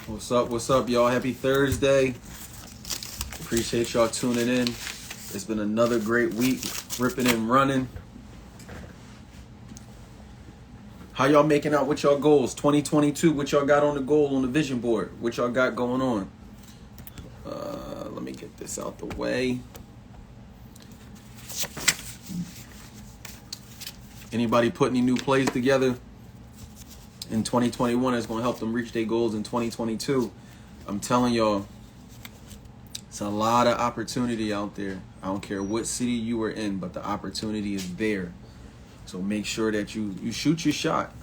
What's up, y'all? Happy Thursday. Appreciate y'all tuning in. It's been another great week, ripping and running. How y'all making out with y'all goals? 2022, what y'all got on the goal, on the vision board? What y'all got going on? Let me get this out the way. Anybody put any new plays together in 2021 that's going to help them reach their goals in 2022? I'm telling y'all, it's a lot of opportunity out there. I don't care what city you are in, but the opportunity is there. So make sure that you shoot your shot.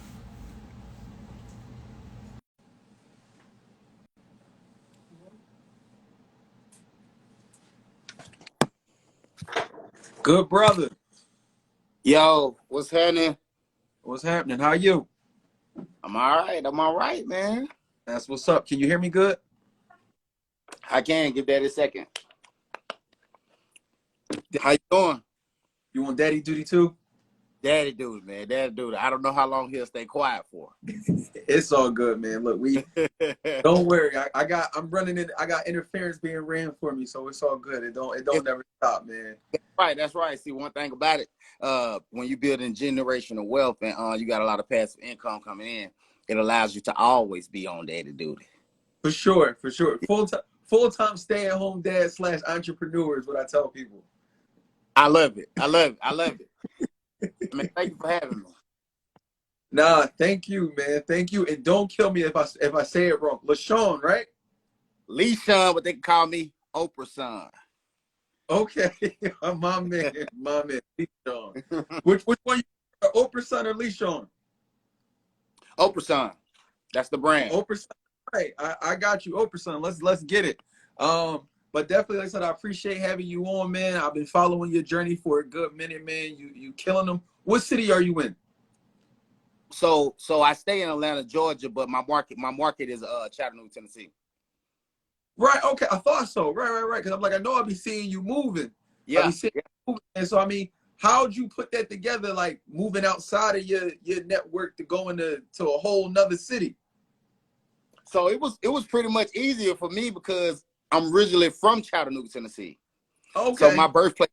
Good brother. Yo, what's happening? What's happening? How you? I'm all right, man. That's what's up. Can you hear me good? I can give that a second. How you doing? You want daddy duty too? Daddy dude, man. Daddy dude. I don't know how long he'll stay quiet for. It's all good, man. Look, we don't worry. I'm running in. I got interference being ran for me, so it's all good. It don't never stop, man. That's right. See, one thing about it, when you building generational wealth and you got a lot of passive income coming in, it allows you to always be on daddy duty. For sure. Full time stay at home dad / entrepreneur is what I tell people. I love it. I love it. I mean, thank you for having me. Nah, thank you, man. Thank you. And don't kill me if I say it wrong. LaShawn, right? LeSean, what they can call me, Oprah's son. Okay. my man. LeShawn. Which one you Oprah's son or LeShawn? Oprah's son. That's the brand. Oprah's son. Right. I got you, Oprah's son. Let's get it. But definitely, like I said, I appreciate having you on, man. I've been following your journey for a good minute, man. You killing them. What city are you in? So I stay in Atlanta, Georgia, but my market is Chattanooga, Tennessee. Right. Okay. I thought so. Right. Because I'm like, I know I'll be seeing you moving. Yeah. I'll be seeing you moving. And so, I mean, how'd you put that together? Like moving outside of your network to go to a whole nother city. So it was pretty much easier for me because I'm originally from Chattanooga, Tennessee. Okay. So my birthplace.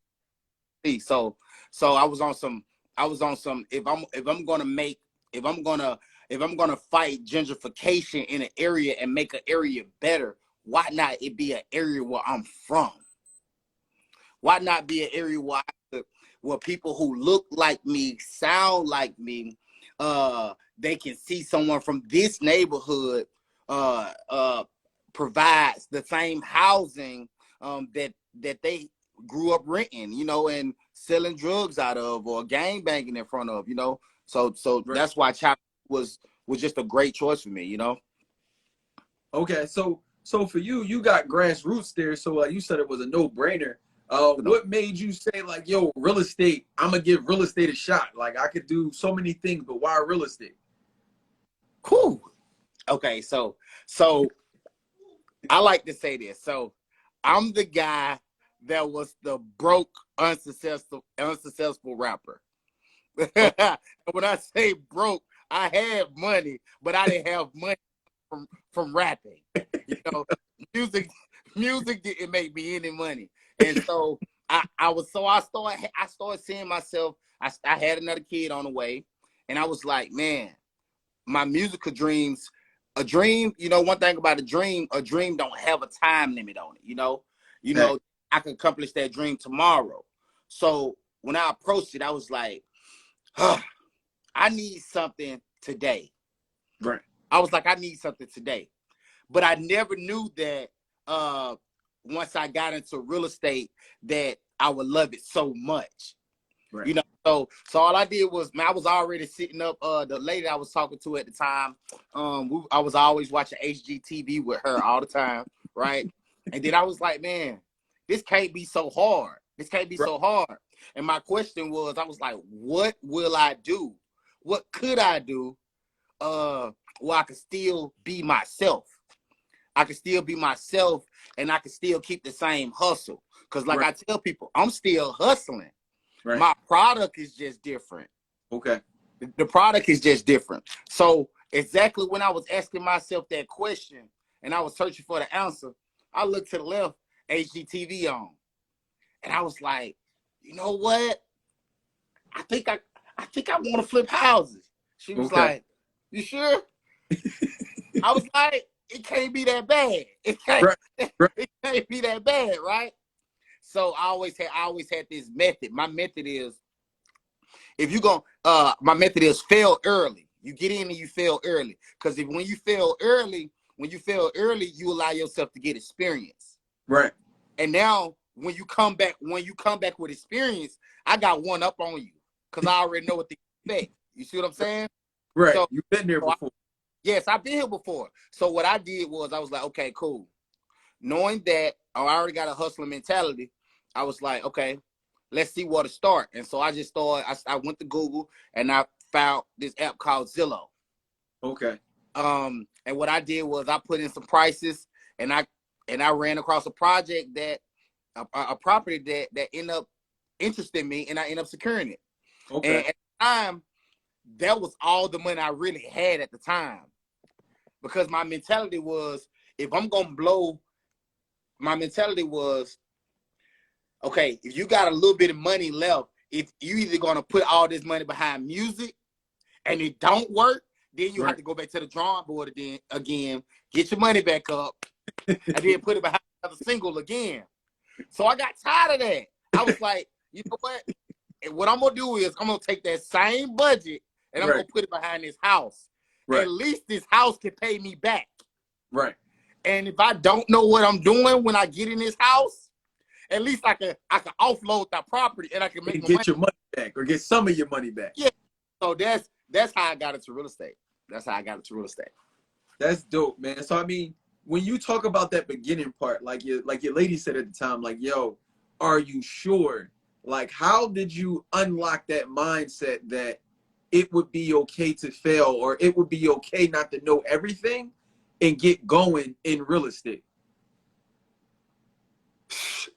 So I was on some. If I'm gonna fight gentrification in an area and make an area better, why not it be an area where I'm from? Why not be an area where people who look like me, sound like me, they can see someone from this neighborhood provides the same housing that they grew up renting, and selling drugs out of or gang banging in front of, So Right. That's why Chattanooga was just a great choice for me, Okay, so for you got grassroots there, so like you said, it was a no-brainer. What made you say like, yo, real estate, I'm gonna give real estate a shot? Like I could do so many things, but why real estate? Cool. Okay, so I like to say this. So I'm the guy that was the broke, unsuccessful rapper. When I say broke, I had money, but I didn't have money from rapping. Music didn't make me any money. And so I started seeing myself. I had another kid on the way, and I was like, man, my musical dreams, a dream, one thing about a dream don't have a time limit on it, I can accomplish that dream tomorrow. So when I approached it, I was like, I need something today. Right. I was like, I need something today. But I never knew that once I got into real estate that I would love it so much. Right. So all I did was, man, I was already sitting up. The lady I was talking to at the time, I was always watching HGTV with her all the time, right? And then I was like, man, this can't be so hard. This can't be so hard. And my question was, I was like, what will I do? What could I do where I could still be myself? I could still be myself and I could still keep the same hustle. Because like I tell people, I'm still hustling. Right. My product is just different. Okay. The product is just different. So exactly when I was asking myself that question, and I was searching for the answer, I looked to the left, HGTV on. And I was like, you know what? I think I want to flip houses. She was like, you sure? I was like, it can't be that bad. It can't, it can't be that bad, right? So I always had this method. My method is, my method is fail early. You get in and you fail early. Because when you fail early, you allow yourself to get experience. Right. And now when you come back with experience, I got one up on you. Because I already know what to expect. You see what I'm saying? Right. So, you've been there before. Yes, I've been here before. So what I did was I was like, okay, cool. Knowing that I already got a hustler mentality, I was like, okay, let's see where to start. And so I just started, I went to Google and I found this app called Zillow. Okay. And what I did was I put in some prices and I ran across a project that a property that ended up interesting me and I ended up securing it. Okay. And at the time, that was all the money I really had at the time. Because my mentality was, if I'm going to blow, my mentality was, okay, if you got a little bit of money left, if you either going to put all this money behind music and it don't work, then you have to go back to the drawing board again, get your money back up, and then put it behind another single again. So I got tired of that. I was like, you know what? And what I'm going to do is I'm going to take that same budget and I'm going to put it behind this house. At least this house can pay me back. Right. And if I don't know what I'm doing when I get in this house, at least I can offload that property and I can make your money back or get some of your money back. Yeah. So that's how I got into real estate. That's dope, man. So I mean, when you talk about that beginning part, like your lady said at the time, like, yo, are you sure? Like, how did you unlock that mindset that it would be okay to fail or it would be okay not to know everything and get going in real estate?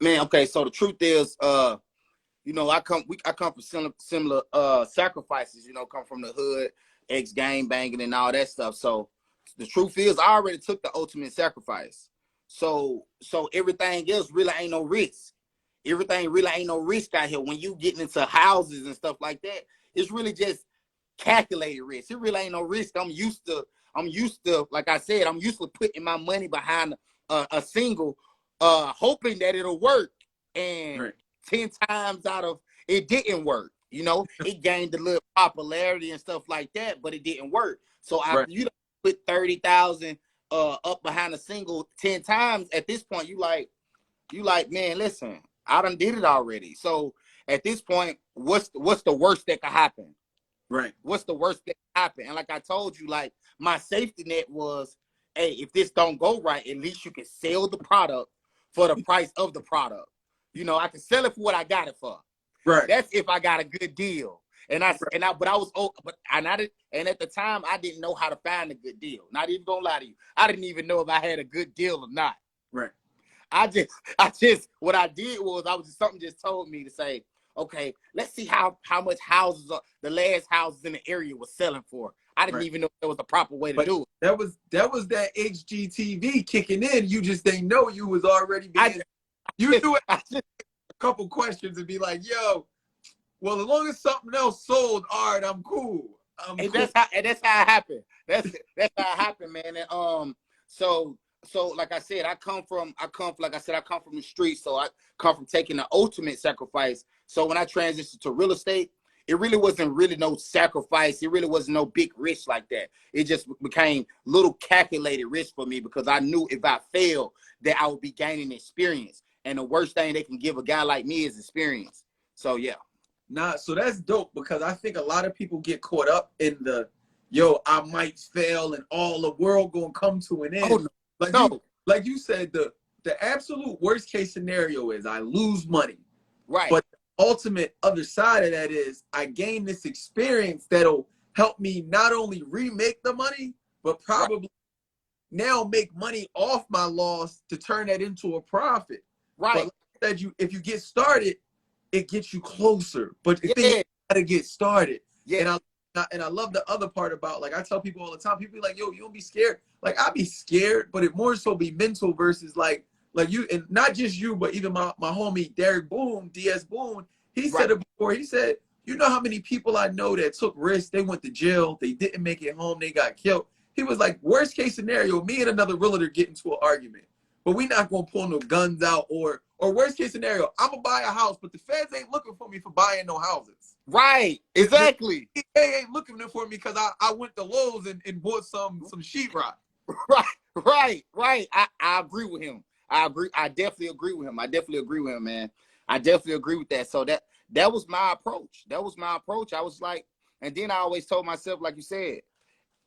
Man, okay, so the truth is, you know, I come from similar sacrifices, you know, come from the hood, ex-gang banging and all that stuff. So the truth is I already took the ultimate sacrifice. So everything else really ain't no risk. Everything really ain't no risk out here. When you getting into houses and stuff like that, it's really just calculated risk. It really ain't no risk. I'm used to, like I said, I'm used to putting my money behind a single, hoping that it'll work. And 10 times out of it didn't work. You know, it gained a little popularity and stuff like that, but it didn't work. So after you put 30,000 up behind a single 10 times, at this point you like, man, listen, I done did it already. So at this point, what's the worst that could happen? Right. What's the worst that could happen? And like I told you, like my safety net was, hey, if this don't go right, at least you can sell the product for the price of the product. You know, I can sell it for what I got it for. Right. That's if I got a good deal. But at the time I didn't know how to find a good deal. Not even gonna lie to you. I didn't even know if I had a good deal or not. Right. What I did was something just told me to say, okay, let's see how much houses the last houses in the area was selling for. I didn't even know there was a proper way to do it. That was that HGTV kicking in. You just didn't know you was already being. You knew it. A couple questions and be like, yo, well, as long as something else sold, all right, I'm cool. And that's how it happened. That's how it happened, man. And so like I said, I come from the streets, so I come from taking the ultimate sacrifice. So when I transitioned to real estate, it really wasn't really no sacrifice. It really wasn't no big risk like that. It just became little calculated risk for me because I knew if I failed that I would be gaining experience. And the worst thing they can give a guy like me is experience. So yeah. So that's dope because I think a lot of people get caught up in the, yo, I might fail and all the world gonna come to an end. Oh, no. Like you said, the absolute worst case scenario is I lose money. Right. But the ultimate other side of that is I gain this experience that'll help me not only remake the money, but probably now make money off my loss to turn that into a profit. Right. But like if you get started, it gets you closer. But the thing is, you gotta get started. Yeah. And And I love the other part about, like, I tell people all the time, people be like, yo, you don't be scared. Like, I be scared, but it more so be mental versus like you, and not just you, but even my homie, Derek Boone, DS Boone, he said it before. He said, you know how many people I know that took risks, they went to jail, they didn't make it home, they got killed. He was like, worst case scenario, me and another realtor get into an argument, but we not gonna pull no guns out, or worst case scenario, I'm gonna buy a house, but the feds ain't looking for me for buying no houses. Right, exactly. They ain't looking for me because I went to Lowe's and bought some sheetrock. Right. I agree with him. I agree. I definitely agree with him. Man. I definitely agree with that. So that was my approach. I was like, and then I always told myself, like you said,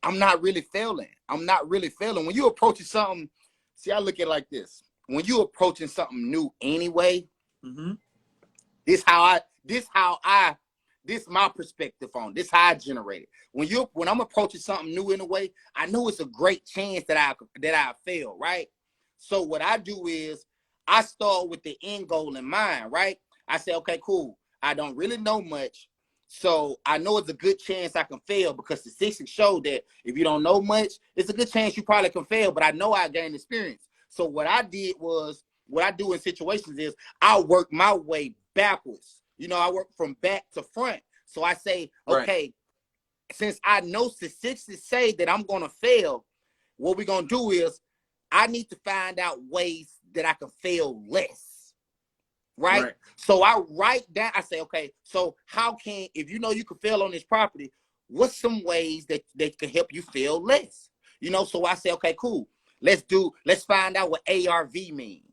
I'm not really failing. When you approaching something, see, I look at it like this. When you approaching something new anyway, this my perspective on this, how I generate it. When I'm approaching something new in a way, I know it's a great chance that I fail, right? So what I do is I start with the end goal in mind, right? I say, okay, cool. I don't really know much, so I know it's a good chance I can fail, because the statistics show that if you don't know much, it's a good chance you probably can fail, but I know I gained experience. So what I do in situations is I work my way backwards. I work from back to front. So I say, okay, since I know statistics say that I'm going to fail, what we're going to do is I need to find out ways that I can fail less. Right? So I write down, I say, okay, so if you know you can fail on this property, what's some ways that can help you fail less? So I say, okay, cool. Let's find out what ARV means.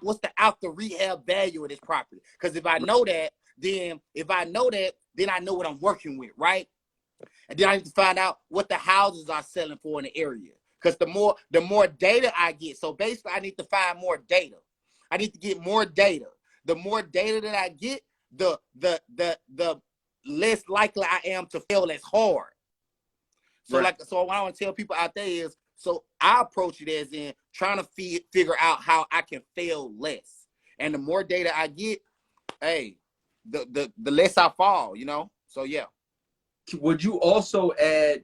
What's the after rehab value of this property? Because if I know that, then I know what I'm working with, right? And then I need to find out what the houses are selling for in the area. Because the more data I get, so basically I need to find more data. I need to get more data. The more data that I get, the less likely I am to fail as hard. So so what I want to tell people out there is, so I approach it as in trying to figure out how I can fail less. And the more data I get, hey, the less I fall, So yeah. Would you also add,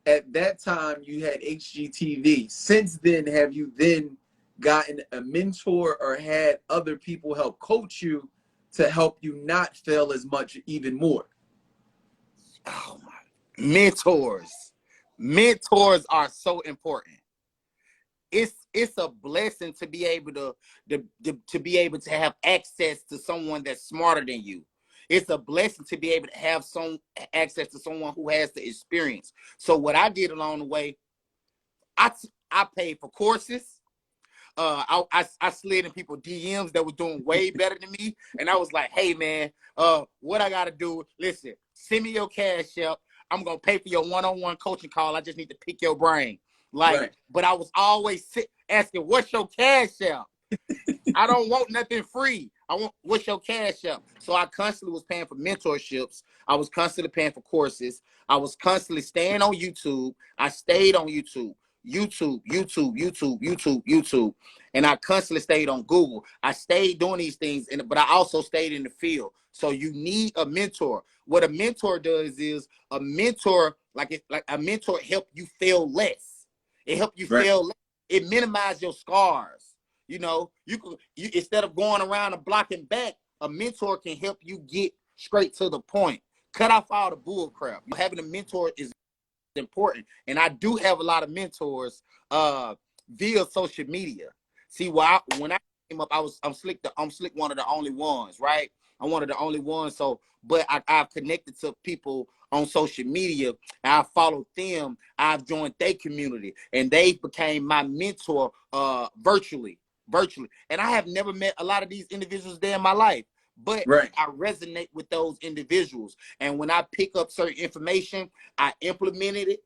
at that time you had HGTV? Since then, have you then gotten a mentor or had other people help coach you to help you not fail as much even more? Oh my, mentors are so important. It's a blessing to be able to have access to someone that's smarter than you. It's a blessing to be able to have some access to someone who has the experience. So what I did along the way, I paid for courses. I slid in people DMs that were doing way better than me, and I was like, hey man, what I gotta do? Listen, send me your cash app. I'm gonna pay for your one-on-one coaching call. I just need to pick your brain. But I was always asking, what's your cash app? I don't want nothing free. I want, what's your cash app? So I constantly was paying for mentorships. I was constantly paying for courses. I was constantly staying on YouTube. I stayed on YouTube. And I constantly stayed on Google. I stayed doing these things, but I also stayed in the field. So you need a mentor. What a mentor does is a mentor help you fail less. It help you fail less. It minimize your scars. You instead of going around the block and back, a mentor can help you get straight to the point. Cut off all the bull crap. Having a mentor is important, and I do have a lot of mentors via social media. See, when I came up, I'm Slick one of the only ones, right? I'm one of the only ones. So, but I've connected to people on social media. I followed them. I've joined their community, and they became my mentor virtually. And I have never met a lot of these individuals there in my life, but I resonate with those individuals. And when I pick up certain information, I implemented it.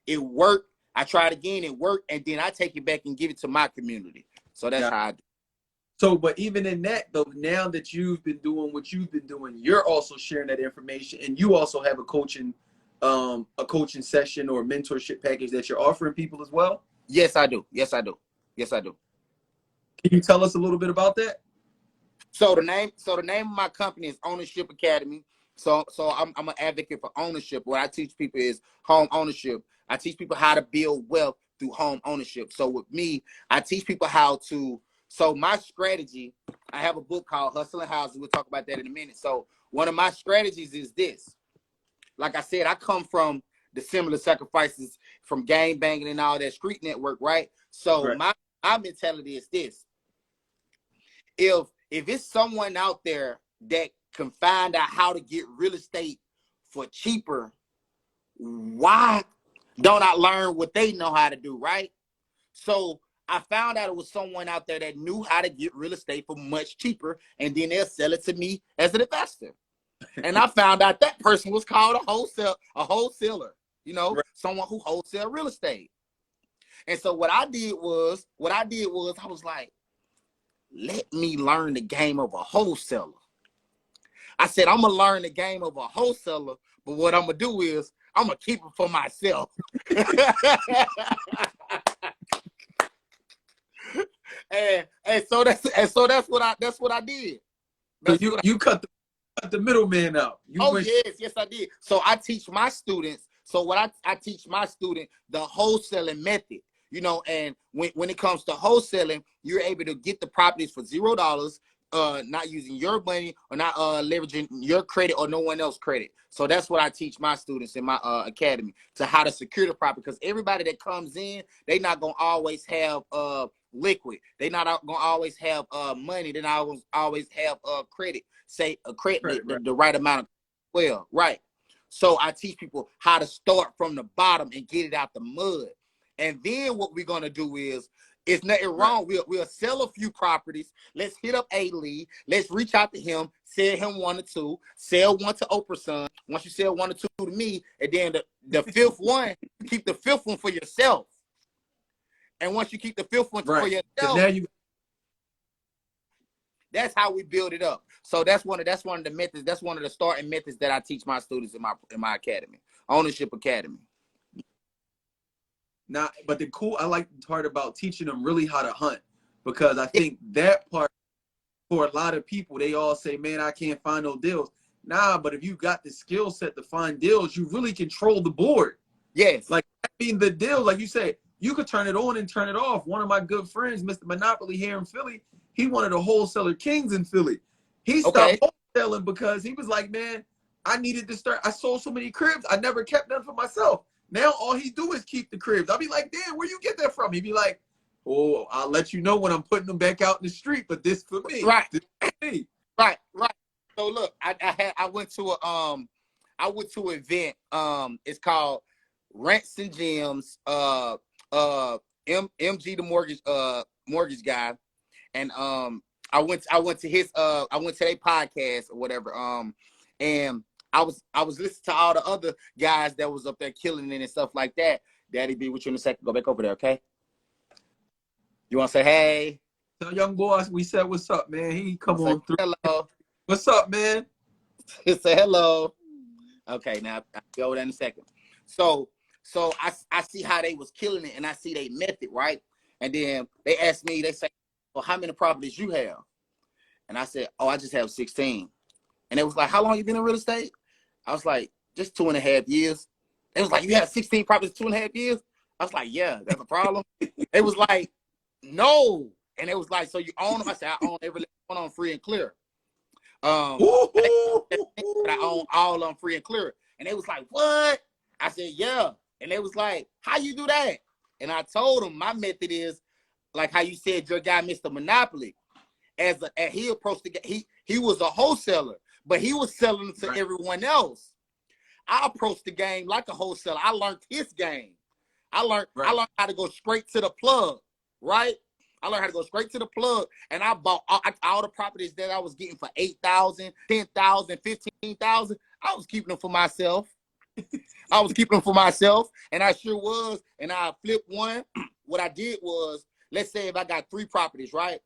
It worked. I tried again. It worked. And then I take it back and give it to my community. So that's how I do. So, but even in that though, now that you've been doing what you've been doing, you're also sharing that information, and you also have a coaching session or mentorship package that you're offering people as well? Yes, I do. Can you tell us a little bit about that? So the name of my company is Ownership Academy. So I'm an advocate for ownership. What I teach people is home ownership. I teach people how to build wealth through home ownership. So with me, I teach people how to. So my strategy, I have a book called Hustling Houses. We'll talk about that in a minute. So one of my strategies is this. Like I said, I come from the similar sacrifices from gang banging and all that street network, right? So Right. my mentality is this. If it's someone out there that can find out how to get real estate for cheaper, why don't I learn what they know how to do, right? So I found out it was someone out there that knew how to get real estate for much cheaper, and then they'll sell it to me as an investor. And I found out that person was called a wholesaler, you know, Right. someone who wholesale real estate. And so what I did was I was like, let me learn the game of a wholesaler. I said, I'm going to learn the game of a wholesaler, but what I'm going to do is I'm going to keep it for myself. and so that's what I did. So you cut the middleman out. Yes, I did. So I teach my students. So what I teach my student the wholesaling method, you know, and when it comes to wholesaling, you're able to get the properties for $0, not using your money or not leveraging your credit or no one else's credit. So that's what I teach my students in my academy, to how to secure the property, because everybody that comes in, they not gonna always have liquid. They not gonna always have money. They not always have credit. Say a credit Right. the right amount of right. So I teach people how to start from the bottom and get it out the mud. And then what we're gonna do is, it's nothing wrong. We'll sell a few properties. Let's hit up A Lee. Let's reach out to him, sell him 1 or 2, sell 1 to Oprah son. Once you sell 1 or 2 to me, and then the fifth one, keep the fifth one for yourself. And once you keep the fifth one for yourself, now you. that's how we build it up. So that's one of the methods. That's one of the starting methods that I teach my students in my academy, Ownership Academy. Now, but I like the part about teaching them really how to hunt, because I think that part, for a lot of people, they all say, man, I can't find no deals. Nah, but if you got the skill set to find deals, you really control the board. Yes. Like, I mean, the deal, like you say, you could turn it on and turn it off. One of my good friends, Mr. Monopoly here in Philly, he one of the wholesaler kings in Philly. He stopped wholesaling because he was like, man, I needed to start. I sold so many cribs. I never kept none for myself. Now all he do is keep the cribs. I'll be like, damn, where you get that from? He'd be like, oh, I'll let you know when I'm putting them back out in the street, but this for me. Right. This for me. Right. So look, I went to an event. It's called Rents and Gems. MG the mortgage guy, and I went to their podcast or whatever. And I was listening to all the other guys that was up there killing it and stuff like that. Daddy, be with you in a second. Go back over there, okay? You want to say hey? Tell young boys we said what's up, man. He come on through. Hello. What's up, man? Say hello. Okay, now I'll be over there in a second. So I see how they was killing it, and I see they method, right? And then they asked me, they say, well, how many properties you have? And I said, oh, I just have 16. And it was like, how long you been in real estate? I was like, just 2.5 years. It was like, you have 16 properties, 2.5 years? I was like, yeah, that's a problem. It was like, no. And it was like, so you own them? I said, I own every one on free and clear. But I own all of them free and clear. And they was like, what? I said, yeah. And they was like, how you do that? And I told them my method is like how you said your guy, Mr. Monopoly. He approached he was a wholesaler, but he was selling to everyone else. I approached the game like a wholesaler. I learned his game. I learned how to go straight to the plug, right? I learned how to go straight to the plug, and I bought all the properties that I was getting for $8,000, $10,000, $15,000. I was keeping them for myself. And I sure was. And I flipped one. What I did was, let's say if I got 3 properties, right?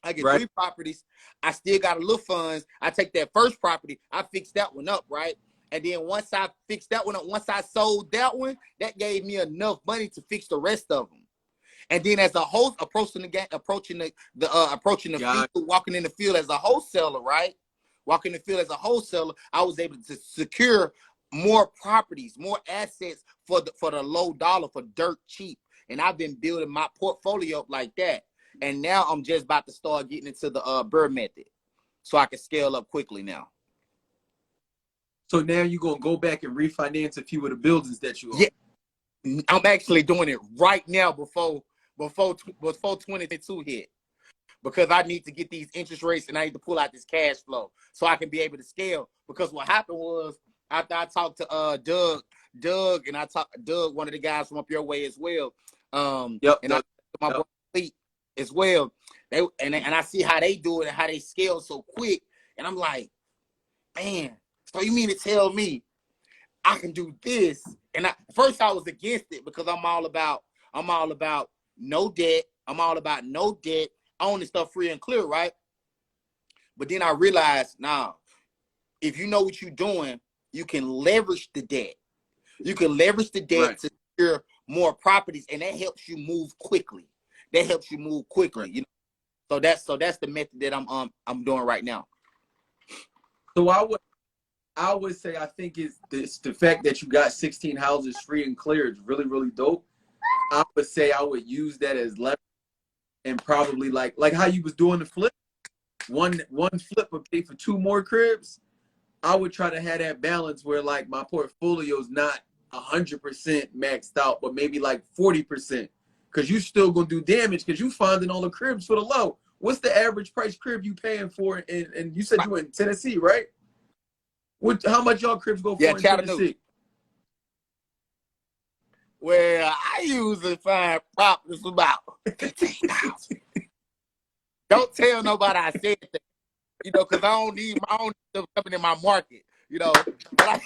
I get 3 properties. I still got a little funds. I take that first property. I fix that one up, right? And then once I fixed that one up, once I sold that one, that gave me enough money to fix the rest of them. And then as a host, approaching the field, walking in the field as a wholesaler, right? walk in the field as a wholesaler, I was able to secure more properties, more assets for the low dollar, for dirt cheap. And I've been building my portfolio up like that. And now I'm just about to start getting into the Burr method, so I can scale up quickly now. So now you're gonna go back and refinance a few of the buildings that you own. Yeah, I'm actually doing it right now before 2022 hit, because I need to get these interest rates and I need to pull out this cash flow so I can be able to scale. Because what happened was, after I talked to Doug, and I talked Doug, one of the guys from up your way as well. Yep. And I my boy Fleet as well. And I see how they do it and how they scale so quick. And I'm like, man, so you mean to tell me I can do this? And first I was against it, because I'm all about no debt. I'm all about no debt. Owning stuff free and clear, right? But then I realized, now, if you know what you're doing, you can leverage the debt. You can leverage the debt to secure more properties, and that helps you move quickly. You know. So that's the method that I'm doing right now. So I would say, I think it's the fact that you got 16 houses free and clear is really, really dope. I would say I would use that as leverage, and probably like how you was doing the flip. One flip would pay for 2 more cribs. I would try to have that balance where like my portfolio is not 100% maxed out, but maybe like 40%, because you still gonna do damage because you finding all the cribs for the low. What's the average price crib you paying for? And you said you were in Tennessee, right? How much y'all cribs go for in Tennessee? Well, I usually find properties about 15,000. Don't tell nobody I said that, you know, because I don't need stuff coming in my market, you know. But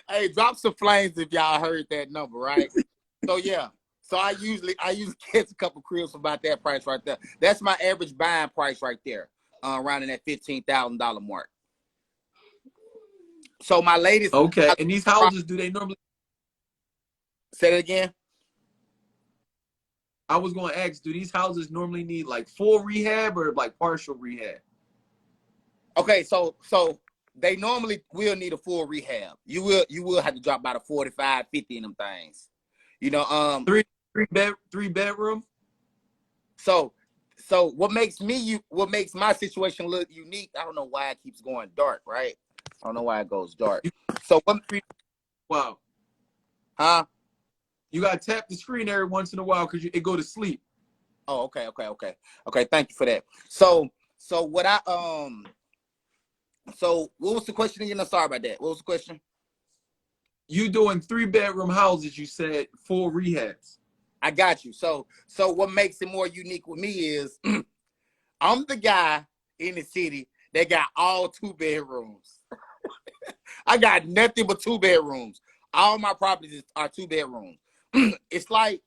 hey, drop some flames if y'all heard that number, right? So yeah. So I usually catch a couple cribs for about that price right there. That's my average buying price right there, around in that $15,000 mark. So my latest. Okay, and these houses, do they normally? Say that again. I was going to ask, do these houses normally need like full rehab or like partial rehab? Okay, so they normally will need a full rehab. You will have to drop about a 45, 50 in them things. You know, three bedroom. So what makes my situation look unique? I don't know why it keeps going dark, right? I don't know why it goes dark. So wow. Huh? You gotta tap the screen every once in a while because it go to sleep. Oh, okay. Thank you for that. So what so what was the question again? I'm sorry about that. What was the question? You doing 3-bedroom houses? You said full rehabs. I got you. So what makes it more unique with me is I'm the guy in the city that got all 2 bedrooms. I got nothing but 2 bedrooms. All my properties are 2 bedrooms. It's like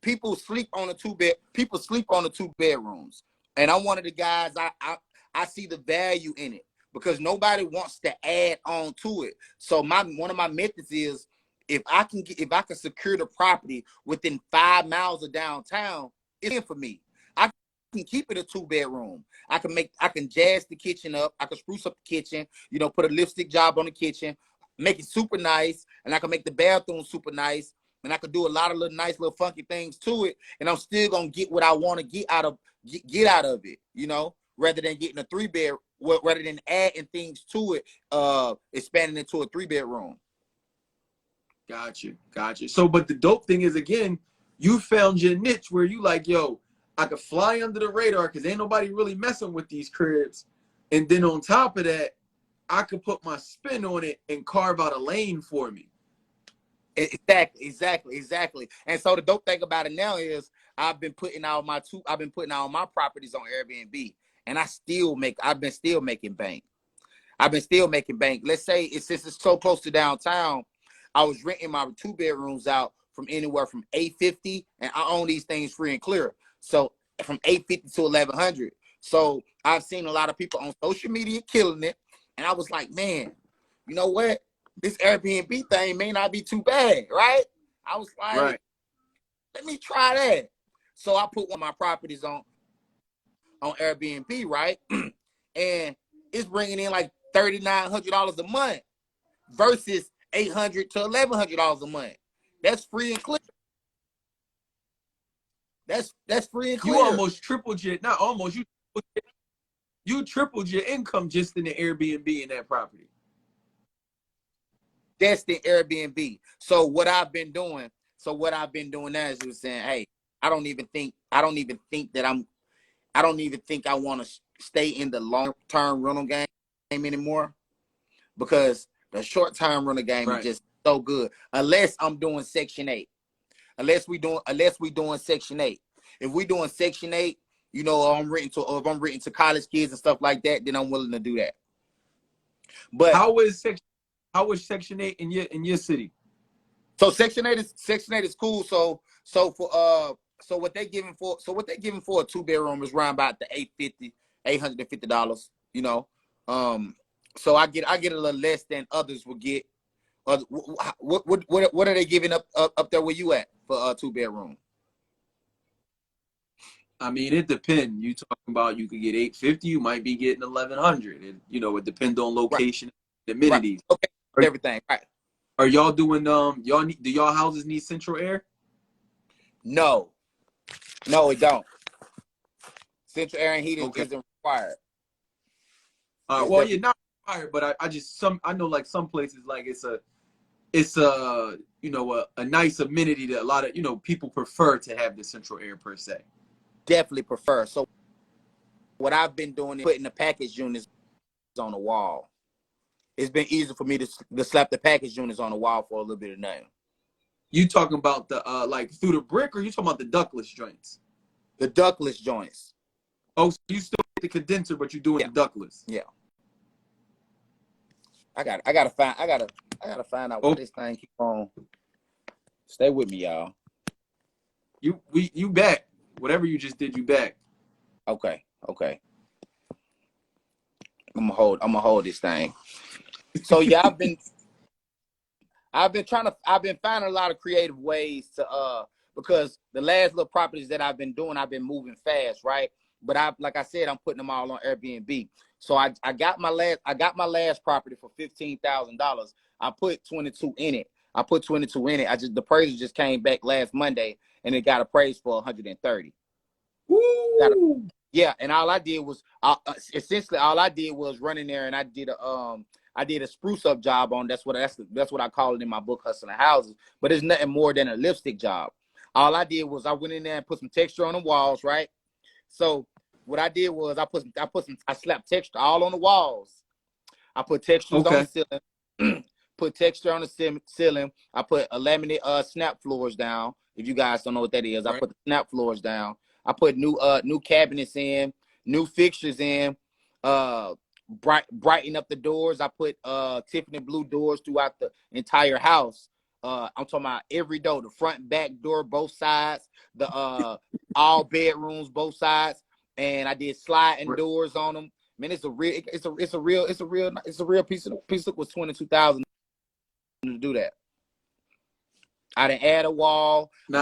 people sleep on the 2 bedrooms. And I'm one of the guys, I see the value in it, because nobody wants to add on to it. So one of my methods is, if I can secure the property within 5 miles of downtown, it's in for me. I can keep it a 2 bedroom. I can jazz the kitchen up. I can spruce up the kitchen, you know, put a lipstick job on the kitchen, make it super nice, and I can make the bathroom super nice, and I could do a lot of nice little funky things to it, and I'm still gonna get what I want to get out of it, you know, rather than getting a 3-bed, rather than adding things to it, expanding into a 3-bedroom. Got you. So, but the dope thing is, again, you found your niche where you like, yo, I could fly under the radar because ain't nobody really messing with these cribs, and then on top of that, I could put my spin on it and carve out a lane for me. Exactly. And so the dope thing about it now is I've been putting all my properties on Airbnb, and I've been still making bank. Let's say since it's so close to downtown, I was renting my 2 bedrooms out from anywhere from $850, and I own these things free and clear. So from $850 to $1,100. So I've seen a lot of people on social media killing it, and I was like, man, you know what? This Airbnb thing may not be too bad, right? I was like, Let me try that. So I put one of my properties on on Airbnb, right? And it's bringing in like $3,900 a month versus $800 to $1,100 a month. That's free and clear. That's free and clear. You almost tripled your, not almost, you tripled your income just in the Airbnb in that property. That's the Airbnb. So what I've been doing now is just saying, hey, I don't even think I want to stay in the long-term rental game anymore, because the short-term rental game is just so good. Unless I'm doing Section 8. Unless we doing Section 8. If we doing Section 8, you know, if I'm renting to college kids and stuff like that, then I'm willing to do that. But how is Section 8 in your city? So Section 8 is cool. So what they giving for a 2-bedroom is around about the $850, you know. So I get a little less than others will get. What are they giving up there where you at for a 2-bedroom? I mean, it depends. You talking about you could get $850, you might be getting $1,100. It depends on location, amenities, okay, everything. Right. Are y'all doing do y'all houses need central air? No, it don't. Central air and heating isn't required. Well, you're not required, but I know like some places like it's a a nice amenity that a lot of people prefer to have the central air per se. Definitely prefer. So what I've been doing is putting the package units on the wall. It's been easy for me to slap the package units on the wall for a little bit of nothing. You talking about the like through the brick, or you talking about the ductless joints? The ductless joints. Oh, so you still get the condenser, but you're doing the ductless. Yeah. I gotta find out what this thing keep on. Stay with me, y'all. You back. Whatever you just did, you back. Okay. I'm gonna hold this thing. So yeah, I've been finding a lot of creative ways to because the last little properties that I've been doing, I've been moving fast, right? But like I said, I'm putting them all on Airbnb. So I got my last property for $15,000. I put 22 in it. The appraiser just came back last Monday and it got appraised for 130. Woo! Yeah, and all I did was essentially run in there and I did a spruce up job on. That's what I call it in my book, Hustling Houses. But it's nothing more than a lipstick job. All I did was I went in there and put some texture on the walls, right? So what I did was I slapped texture all on the walls. I put textures on the ceiling. Put texture on the ceiling. I put a laminate snap floors down. If you guys don't know what that is, I put the snap floors down. I put new cabinets in, new fixtures in, brighten up the doors. I put Tiffany blue doors throughout the entire house. I'm talking about every door, the front, back door, both sides, the all bedrooms, both sides, and I did sliding doors on them. Man, it's a real piece of was $22,000 to do that. I didn't add a wall. Go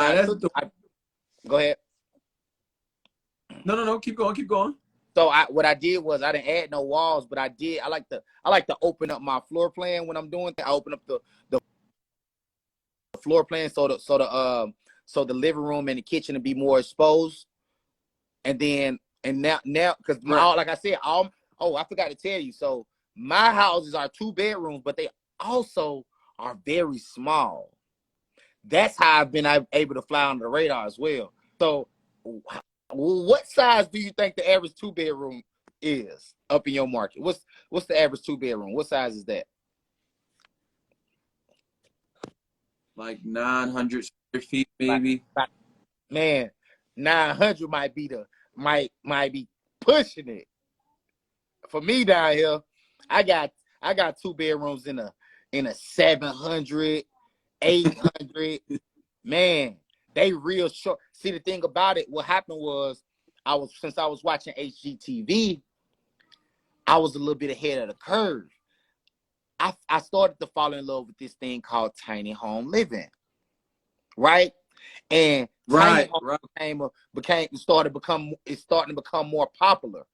ahead. No. Keep going. So what I did was I didn't add no walls, but I like to open up my floor plan when I'm doing that. I open up the floor plan so the living room and the kitchen to be more exposed. And now because like I said, I forgot to tell you. So my houses are 2 bedrooms, but they also are very small. That's how I've been able to fly under the radar as well. So what size do you think the average 2-bedroom is up in your market? What's the average 2-bedroom? What size is that? Like 900 square feet, maybe. Man, 900 might be pushing it. For me down here, I got 2 bedrooms in a 700, 800. Man, they real short. See, the thing about it, what happened was since I was watching HGTV, I was a little bit ahead of the curve. I started to fall in love with this thing called tiny home living, right? And tiny Right, homes right. it's starting to become more popular.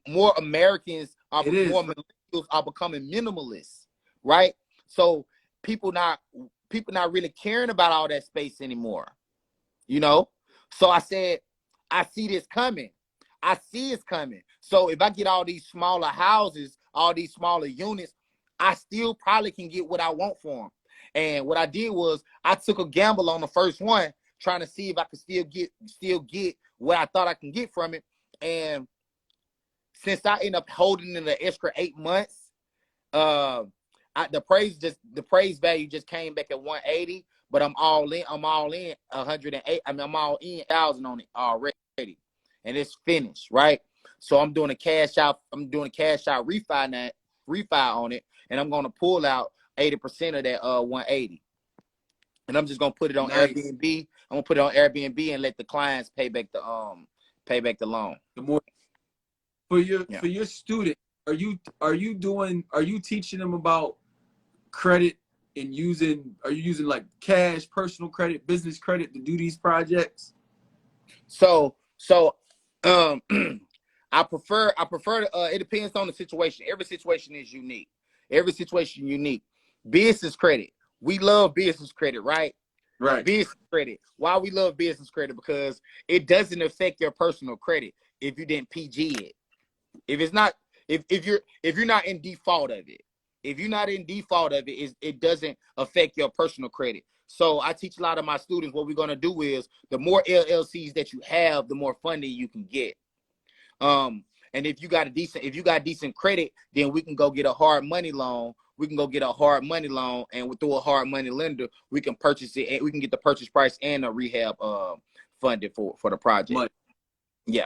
More Americans are It is. more millennials are becoming minimalists, right? So people not really caring about all that space anymore, you know. So I said, I see this coming. I see it's coming. So if I get all these smaller houses, all these smaller units, I still probably can get what I want for them. And what I did was I took a gamble on the first one, trying to see if I could still get what I thought I can get from it. And since I end up holding in the extra 8 months, uh, the praise value just came back at 180. But I'm all in 108. I mean, I'm all in 1,000 on it already, and it's finished, right? So I'm doing a cash out. Refi on it, and I'm gonna pull out 80% of that 180, and I'm just gonna put it on Nice. Airbnb. I'm gonna put it on Airbnb and let the clients pay back the loan. The more Yeah. for your student, are you teaching them about credit and are you using like cash, personal credit, business credit to do these projects? So um I prefer it depends on the situation. Every situation is unique. Business credit. We love business credit, right? Right. Business credit. Why we love business credit? Because it doesn't affect your personal credit if you didn't PG it. If it's not if you're not in default of it. If you're not in default of it, it doesn't affect your personal credit. So I teach a lot of my students what we're gonna do is the more LLCs that you have, the more funding you can get. And if you got decent credit, then we can go get a hard money loan. And through a hard money lender, we can purchase it, and we can get the purchase price and a rehab funded for the project. Money. Yeah.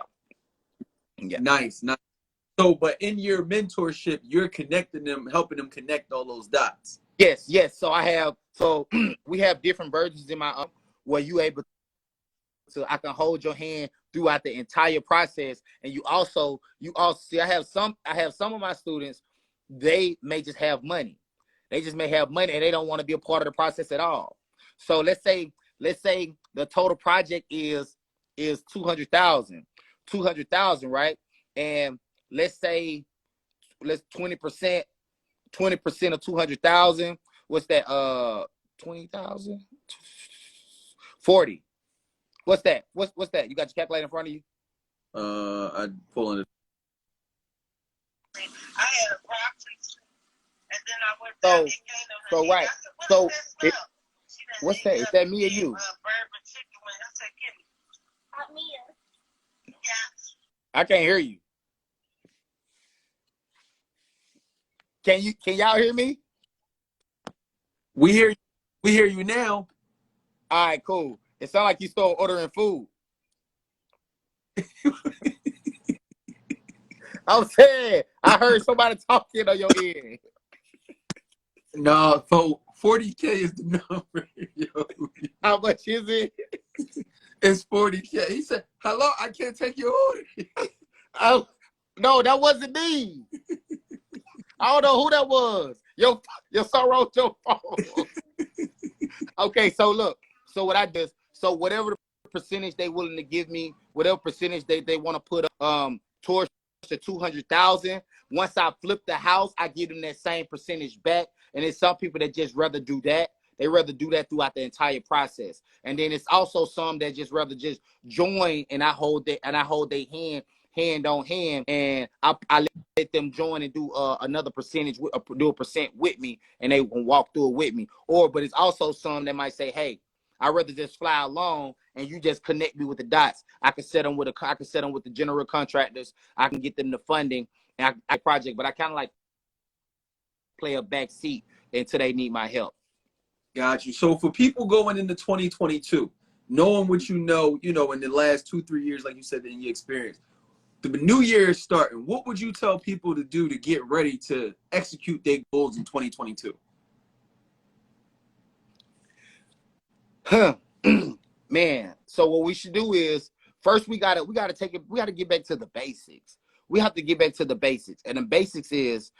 Nice. So, but in your mentorship, you're connecting them, helping them connect all those dots. Yes. So we have different versions in my where you able to, I can hold your hand throughout the entire process. And you also see, I have some of my students, they may just have money. They just may have money and they don't want to be a part of the process at all. So let's say the total project is 200,000, right? And let's 20% of 200,000. What's that? 20,000? 40. What's that? What's that? You got your calculator in front of you? I'd pull in it. I had a broccoli, and then I went down and gained on So right. So what's that? Is that me or you? Bourbon chicken wing. I said, give me. Mia. Yeah. I can't hear you. Can y'all hear me? We hear you now. All right, cool. It sounds like you start ordering food. I'm saying, I heard somebody talking on your ear. No, so 40K is the number. Yo. How much is it? It's 40K. He said, hello, I can't take your order. No, that wasn't me. I don't know who that was. Your son wrote your phone. Okay, so look. So what I do, so whatever the percentage they willing to give me, whatever percentage they want to put towards the 200,000, once I flip the house, I give them that same percentage back. And there's some people that just rather do that. They rather do that throughout the entire process. And then it's also some that just rather just join, and I hold their hand on hand, and I let them join and do another percentage, do a percent with me, and they can walk through it with me. But it's also some that might say, hey, I'd rather just fly along and you just connect me with the dots. I can set them with the general contractors. I can get them the funding and I project, but I kind of like play a back seat until they need my help. Got you. So for people going into 2022, knowing what you know in the last 2-3 years, like you said, in your experience, the new year is starting. What would you tell people to do to get ready to execute their goals in 2022? Man, so what we should do is first we gotta get back to the basics. We have to get back to the basics, and the basics is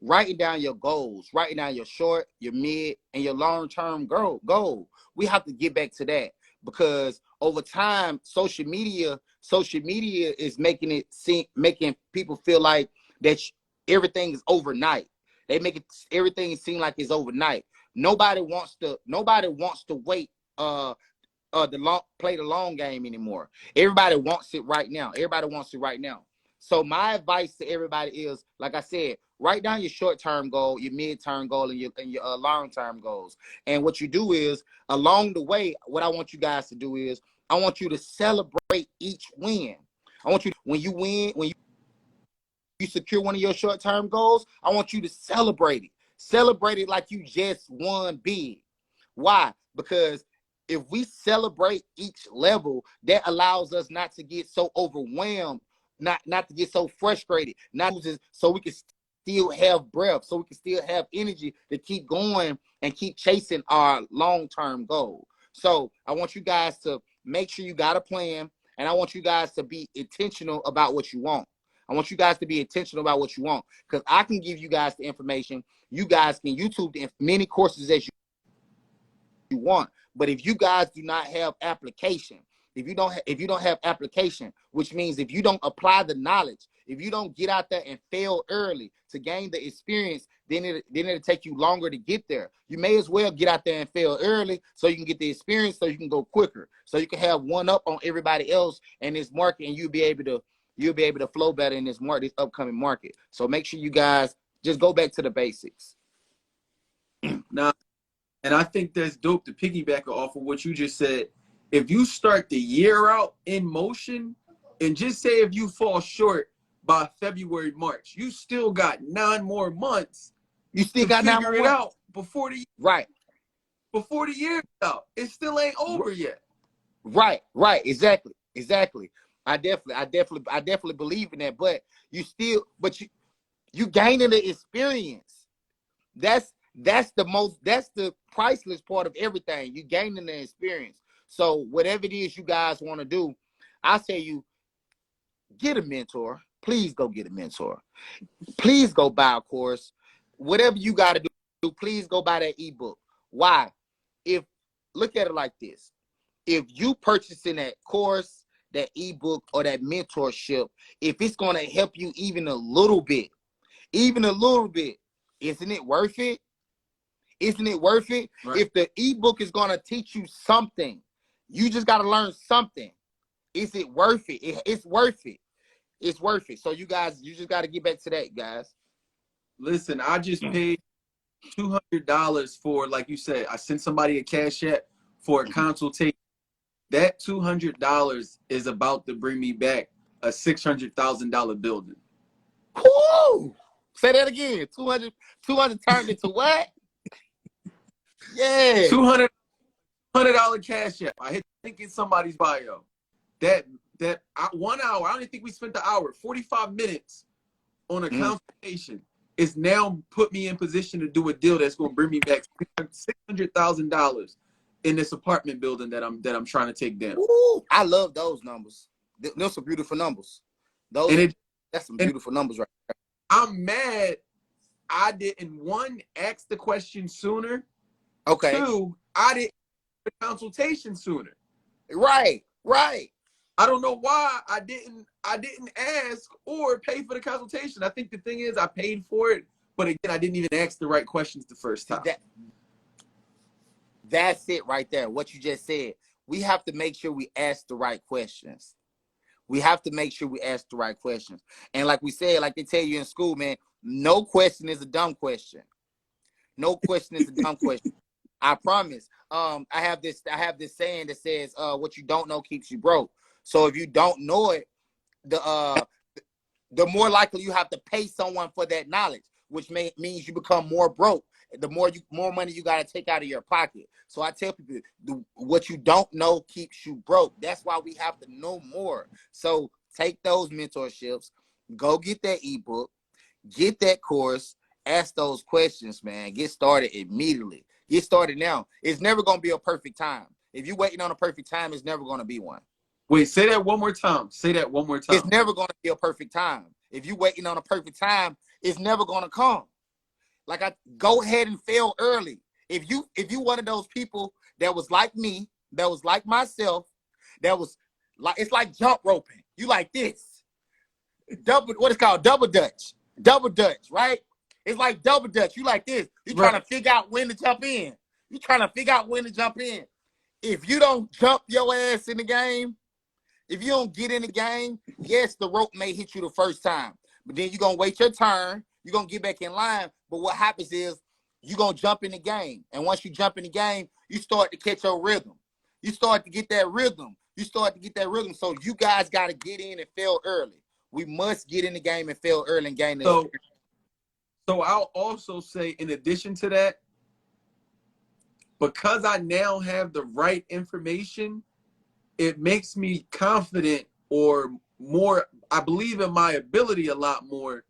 writing down your goals, writing down your short, your mid, and your long-term goal. We have to get back to that, because over time, social media is making people feel like that everything is overnight. They make everything seem like it's overnight. Nobody wants to wait play the long game anymore. Everybody wants it right now. So my advice to everybody is, like I said, write down your short-term goal, your mid-term goal, and your long-term goals. And what you do is, along the way, what I want you guys to do is, I want you to celebrate each win. I want you, when you win, when you secure one of your short-term goals, I want you to celebrate it. Celebrate it like you just won big. Why? Because if we celebrate each level, that allows us not to get so overwhelmed, not to get so frustrated, so we can still have breath, so we can still have energy to keep going and keep chasing our long-term goal. So I want you guys to make sure you got a plan, and I want you guys to be intentional about what you want. Because I can give you guys the information. You guys can YouTube many courses as you want. But if you guys do not have application, if you don't have application, which means if you don't apply the knowledge, if you don't get out there and fail early to gain the experience, then it'll take you longer to get there. You may as well get out there and fail early so you can get the experience, so you can go quicker, so you can have one up on everybody else in this market, and you'll be able to flow better in this upcoming market. So make sure you guys just go back to the basics. Now, and I think that's dope to piggyback off of what you just said. If you start the year out in motion, and just say if you fall short by February, March, you still got 9 more months. You still got 9 more months. Figure it out before the year's out. It still ain't over yet. Right. Exactly. I definitely believe in that. But you gaining the experience. That's the priceless part of everything. You gaining the experience. So whatever it is you guys want to do, I say you get a mentor. Please go get a mentor. Please go buy a course. Whatever you got to do, please go buy that ebook. Why? Look at it like this. If you purchasing that course, that ebook, or that mentorship, if it's going to help you even a little bit, isn't it worth it? Right. If the ebook is going to teach you something, you just got to learn something. Is it worth it? It's worth it. So you just got to get back to that, guys. Listen, I just paid $200 for, like you said, I sent somebody a Cash App for a consultation. That $200 is about to bring me back a $600,000 building. Woo! Say that again. 200 turned into what? Yeah. $200 Cash App. I hit link in somebody's bio. That 1 hour, I don't even think we spent the hour, 45 minutes on a consultation is now put me in position to do a deal that's going to bring me back $600,000 in this apartment building that I'm trying to take down. Ooh, I love those numbers. Those are beautiful numbers. That's some beautiful numbers right there. I'm mad I didn't, 1, ask the question sooner. Okay. 2, I didn't get the consultation sooner. Right. I don't know why I didn't ask or pay for the consultation. I think the thing is I paid for it, but again, I didn't even ask the right questions the first time. That's it right there. What you just said. We have to make sure we ask the right questions. And like we said, like they tell you in school, man, no question is a dumb question. I promise. I have this saying that says, what you don't know keeps you broke. So if you don't know it, the more likely you have to pay someone for that knowledge, which means you become more broke. The more money you got to take out of your pocket. So I tell people, what you don't know keeps you broke. That's why we have to know more. So take those mentorships, go get that ebook, get that course, ask those questions, man. Get started immediately. Get started now. It's never going to be a perfect time. If you're waiting on a perfect time, it's never going to be one. Wait, say that one more time. It's never going to be a perfect time. If you're waiting on a perfect time, it's never going to come. go ahead and fail early. If you one of those people that was like me, that was like myself, that was like, it's like jump roping. You like this. What it's called? Double Dutch. Double Dutch, right? It's like double Dutch. You like this. You trying to figure out when to jump in. You trying to figure out when to jump in. If you don't jump your ass in the game, if you don't get in the game, yes, the rope may hit you the first time, but then you're going to wait your turn. You're going to get back in line. But what happens is you're going to jump in the game. And once you jump in the game, you start to catch your rhythm. You start to get that rhythm. So you guys got to get in and fail early. We must get in the game and fail early and gain the experience. So I'll also say, in addition to that, because I now have the right information, it makes me confident, or more, I believe in my ability a lot more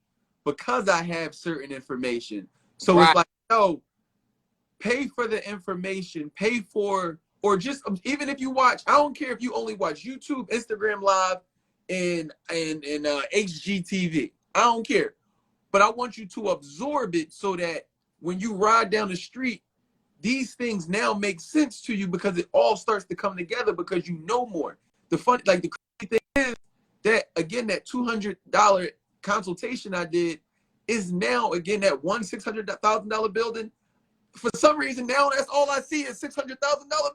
because I have certain information. So It's like, yo, pay for the information, pay for, or just, even if you watch, I don't care if you only watch YouTube, Instagram Live, and HGTV. I don't care. But I want you to absorb it so that when you ride down the street, these things now make sense to you because it all starts to come together because you know more. The crazy thing is that, again, that $200 consultation I did is now, again, that $600,000 building. For some reason, now that's all I see is $600,000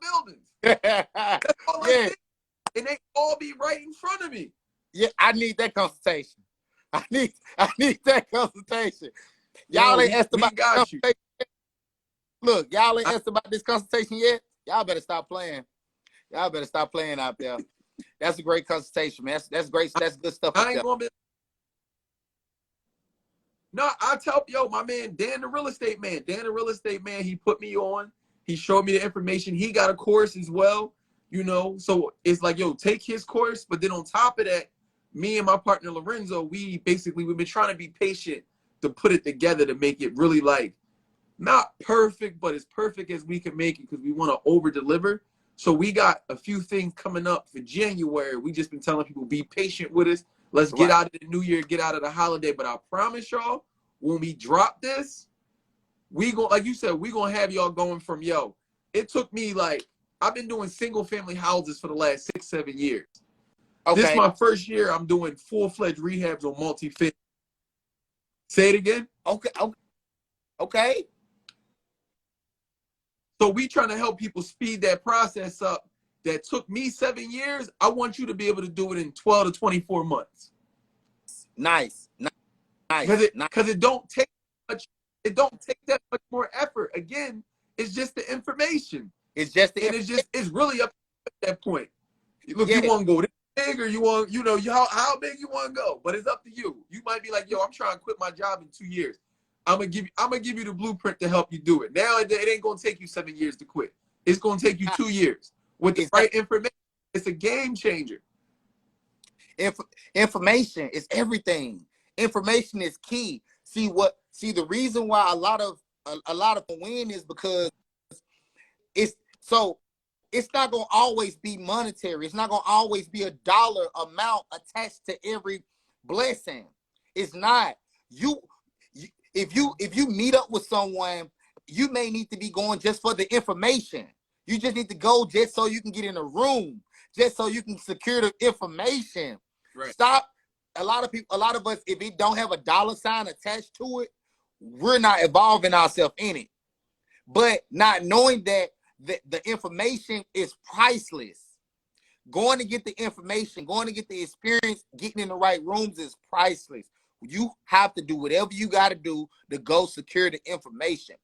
buildings. That's all I see. And they all be right in front of me. Yeah, I need that consultation. I need that consultation. Y'all ain't asked about got you. Look, y'all ain't asked about this consultation yet. Y'all better stop playing. Y'all better stop playing out there. That's a great consultation, man. That's great. That's good stuff. I ain't gonna be. No, I tell my man Dan, the real estate man. He put me on. He showed me the information. He got a course as well. So it's like, yo, take his course, but then on top of that, me and my partner Lorenzo, we've been trying to be patient to put it together to make it really, like, not perfect, but as perfect as we can make it, because we want to over deliver. So we got a few things coming up for January. We just been telling people, be patient with us. Let's get out of the new year, get out of the holiday. But I promise y'all, when we drop this, like you said, we gonna have y'all going from, yo, it took me, like, I've been doing single family houses for the last 6-7 years. Okay. This is my first year I'm doing full-fledged rehabs on multi-family. Say it again. Okay. So we trying to help people speed that process up. That took me 7 years. I want you to be able to do it in 12 to 24 months. Nice. Because it don't take much. It don't take that much more effort. Again, it's just the information. It's really up at that point. Look, you want to go this big, or you want, how big you want to go, but it's up to you. You might be like, yo, I'm trying to quit my job in 2 years. I'm gonna give you the blueprint to help you do it. Now it ain't gonna take you 7 years to quit. It's gonna take you 2 years with the right information. It's a game changer. Information is everything. Information is key. See the reason why a lot of win is because it's not gonna always be monetary. It's not gonna always be a dollar amount attached to every blessing. It's not. If you meet up with someone, you may need to be going just for the information. You just need to go just so you can get in a room, just so you can secure the information. Right. Stop. A lot of us, if it don't have a dollar sign attached to it, we're not involving ourselves in it. But not knowing that the information is priceless. Going to get the information, going to get the experience, getting in the right rooms is priceless. You have to do whatever you got to do to go secure the information.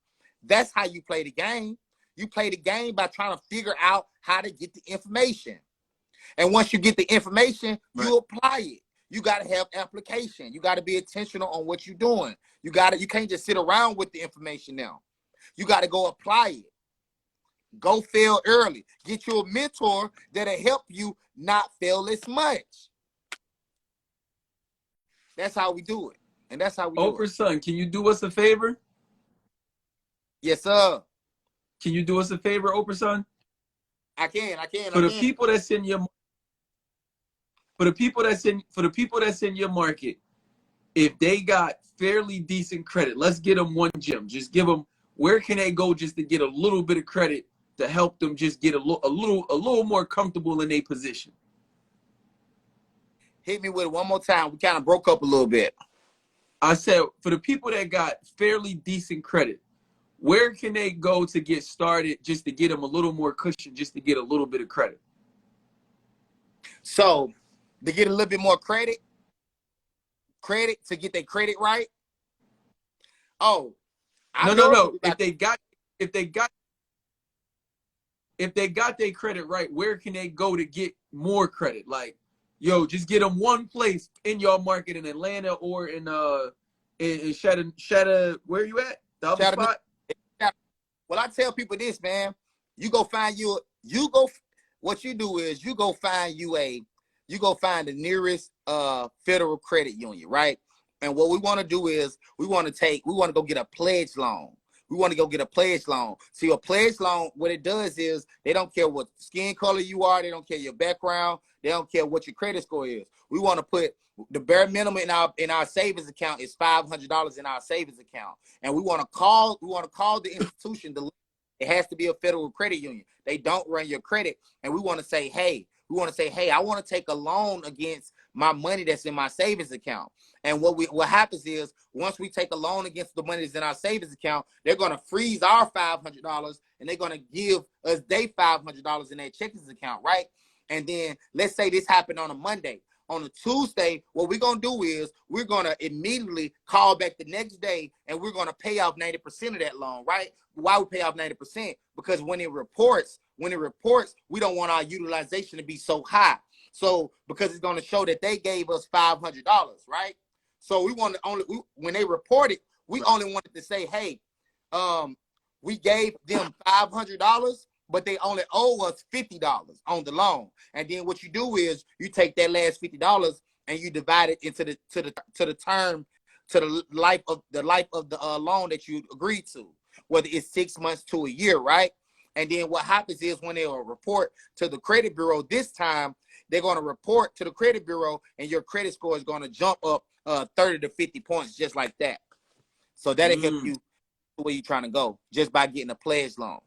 That's how you play the game. You play the game by trying to figure out how to get the information. And once you get the information, you apply it. You got to have application. You got to be intentional on what you're doing. You can't just sit around with the information now. You got to go apply it. Go fail early. Get you a mentor that'll help you not fail as much. That's how we do it. And that's how we do it. Oprah son, can you do us a favor? Yes, sir. Can you do us a favor, Oprah son? I can. For the people that's in your market, if they got fairly decent credit, let's get them one gym. Just give them, where can they go just to get a little bit of credit to help them just get a little more comfortable in their position? Hit me with it one more time. We kind of broke up a little bit. I said, for the people that got fairly decent credit, where can they go to get started just to get them a little more cushion, just to get a little bit of credit? So to get a little bit more credit to get their credit right. Oh, No. If they got their credit right, where can they go to get more credit? Like, yo, just get them one place in your market in Atlanta or in Shatta, where you at? The other spot? Well, I tell people this, man. What you do is you go find the nearest federal credit union, right? And what we want to do is we want to go get a pledge loan. See, a pledge loan, what it does is they don't care what skin color you are, they don't care your background, they don't care what your credit score is. We want to put the bare minimum in our savings account is $500 in our savings account, and we want to call the institution. It has to be a federal credit union. They don't run your credit, and we want to say, hey, I want to take a loan against my money that's in my savings account. And what happens is once we take a loan against the money that's in our savings account, they're going to freeze our $500 and they're going to give us their $500 in their checking account, right? And then let's say this happened on a Monday. On a Tuesday, what we're going to do is we're going to immediately call back the next day and we're going to pay off 90% of that loan, right? Why we pay off 90%? Because when it reports, we don't want our utilization to be so high. So because it's going to show that they gave us $500, right? So we want to when they report it, we only wanted to say, hey, we gave them $500, but they only owe us $50 on the loan. And then what you do is you take that last $50 and you divide it into the life of the loan that you agreed to, whether it's 6 months to a year, right? And then what happens is when they will report to the credit bureau this time, they're going to report to the credit bureau and your credit score is going to jump up 30 to 50 points just like that. So that'll help you where you're trying to go just by getting a pledge loan.